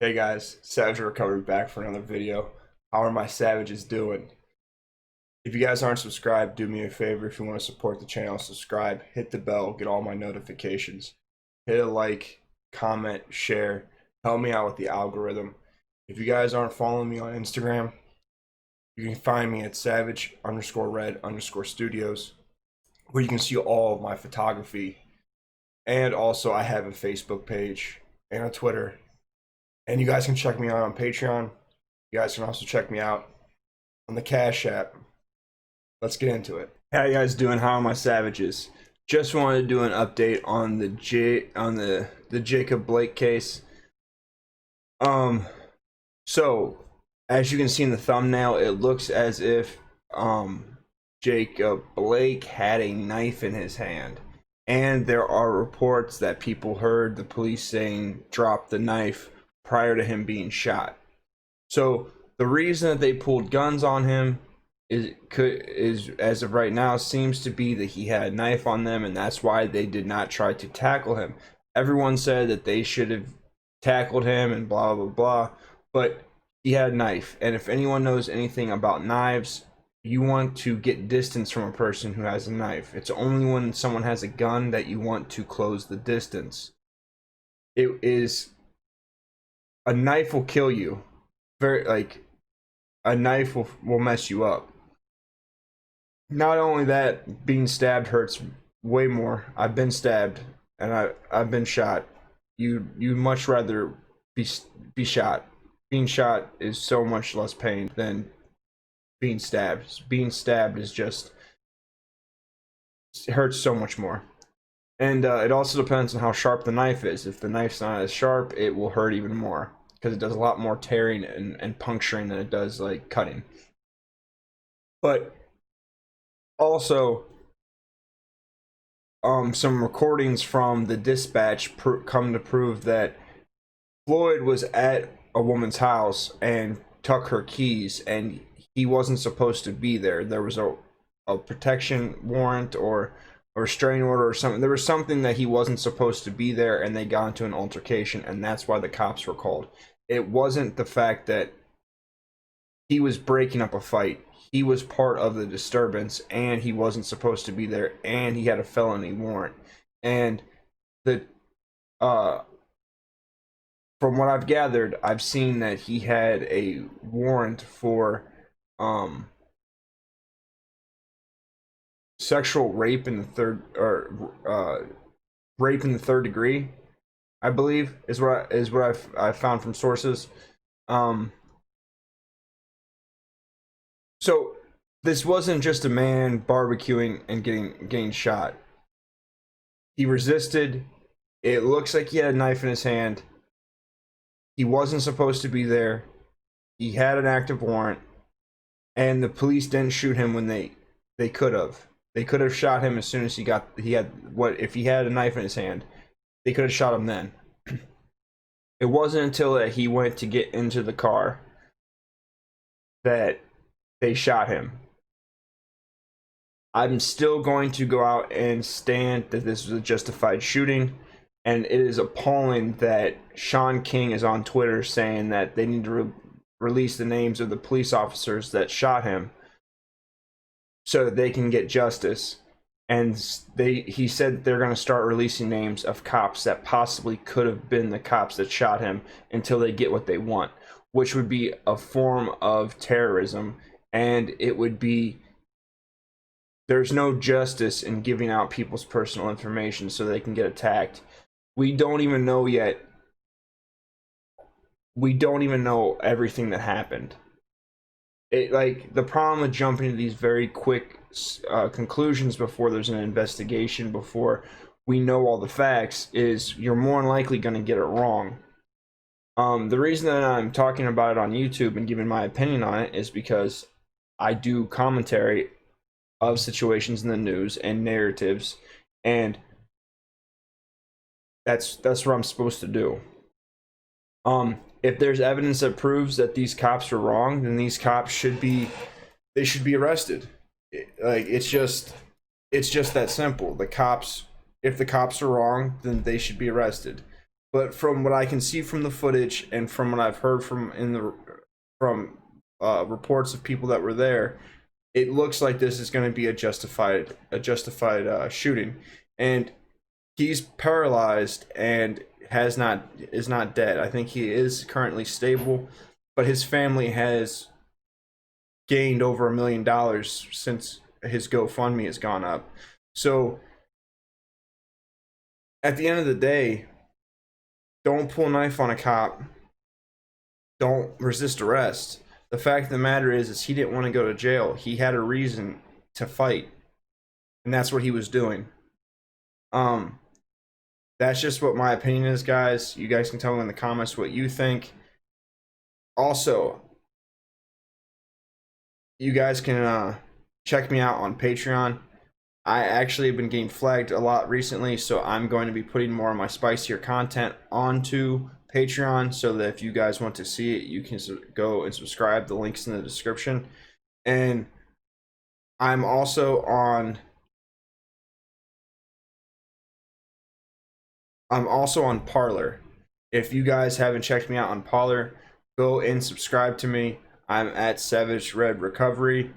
Hey guys, Savage Recovery back for another video. How are my savages doing? If you guys aren't subscribed, do me a favor. If you want to support the channel, subscribe, hit the bell, get all my notifications. Hit a like, comment, share, help me out with the algorithm. If you guys aren't following me on Instagram, you can find me at savage_red_studios, where you can see all of my photography. And also I have a Facebook page and a Twitter. And you guys can check me out on Patreon. You guys can also check me out on the Cash App. Let's get into it. How you guys doing? How are my savages? Just wanted to do an update on the Jacob Blake case. So as you can see in the thumbnail, it looks as if Jacob Blake had a knife in his hand. And there are reports that people heard the police saying drop the knife prior to him being shot. So the reason that they pulled guns on him is as of right now seems to be that he had a knife on them, and that's why they did not try to tackle him. Everyone said that they should have tackled him and blah blah blah, but he had a knife, and if anyone knows anything about knives, you want to get distance from a person who has a knife. It's only when someone has a gun that you want to close the distance. A knife will kill you. A knife will mess you up. Not only that, being stabbed hurts way more. I've been stabbed and I've been shot. You much rather be shot. Being shot is so much less pain than being stabbed. Being stabbed is just, it hurts so much more. And it also depends on how sharp the knife is. If the knife's not as sharp, it will hurt even more, because it does a lot more tearing and puncturing than it does like cutting. But also, some recordings from the dispatch come to prove that Floyd was at a woman's house and took her keys, and he wasn't supposed to be there. There was a protection warrant or a restraining order or something. There was something that he wasn't supposed to be there, and they got into an altercation, and that's why the cops were called. It wasn't the fact that he was breaking up a fight. He was part of the disturbance, and he wasn't supposed to be there, and he had a felony warrant. And the from what I've gathered, I've seen that he had a warrant for sexual rape in the third degree, I believe, is what I've found from sources. So this wasn't just a man barbecuing and getting shot. He resisted. It looks like he had a knife in his hand. He wasn't supposed to be there. He had an active warrant, and the police didn't shoot him when they could have. They could have shot him as soon as if he had a knife in his hand, they could have shot him then. It wasn't until that he went to get into the car that they shot him. I'm still going to go out and stand that this was a justified shooting, and it is appalling that Sean King is on Twitter saying that they need to release the names of the police officers that shot him so that they can get justice. And he said they're going to start releasing names of cops that possibly could have been the cops that shot him until they get what they want, which would be a form of terrorism. And it would be, there's no justice in giving out people's personal information so they can get attacked. We don't even know yet. We don't even know everything that happened. The problem with jumping to these very quick conclusions before there's an investigation, before we know all the facts, is you're more than likely going to get it wrong. The reason that I'm talking about it on YouTube and giving my opinion on it is because I do commentary of situations in the news and narratives, and that's what I'm supposed to do. If there's evidence that proves that these cops are wrong, then these cops should be arrested. It's just that simple. If the cops are wrong, then they should be arrested. But from what I can see from the footage and from what I've heard from reports of people that were there, it looks like this is going to be a justified shooting, and he's paralyzed and is not dead. I think he is currently stable, but his family has gained over $1 million since his GoFundMe has gone up. So at the end of the day, don't pull a knife on a cop. Don't resist arrest. The fact of the matter is he didn't want to go to jail. He had a reason to fight, and that's what he was doing. That's just what my opinion is, guys. You guys can tell me in the comments what you think. Also, you guys can check me out on Patreon. I actually have been getting flagged a lot recently, so I'm going to be putting more of my spicier content onto Patreon, so that if you guys want to see it, you can go and subscribe. The link's in the description. And I'm also on Parler. If you guys haven't checked me out on Parler, go and subscribe to me. I'm at savageredrecovery.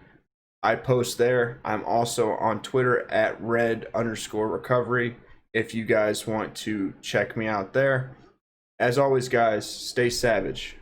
I post there. I'm also on Twitter at red_recovery if you guys want to check me out there. As always, guys, stay savage.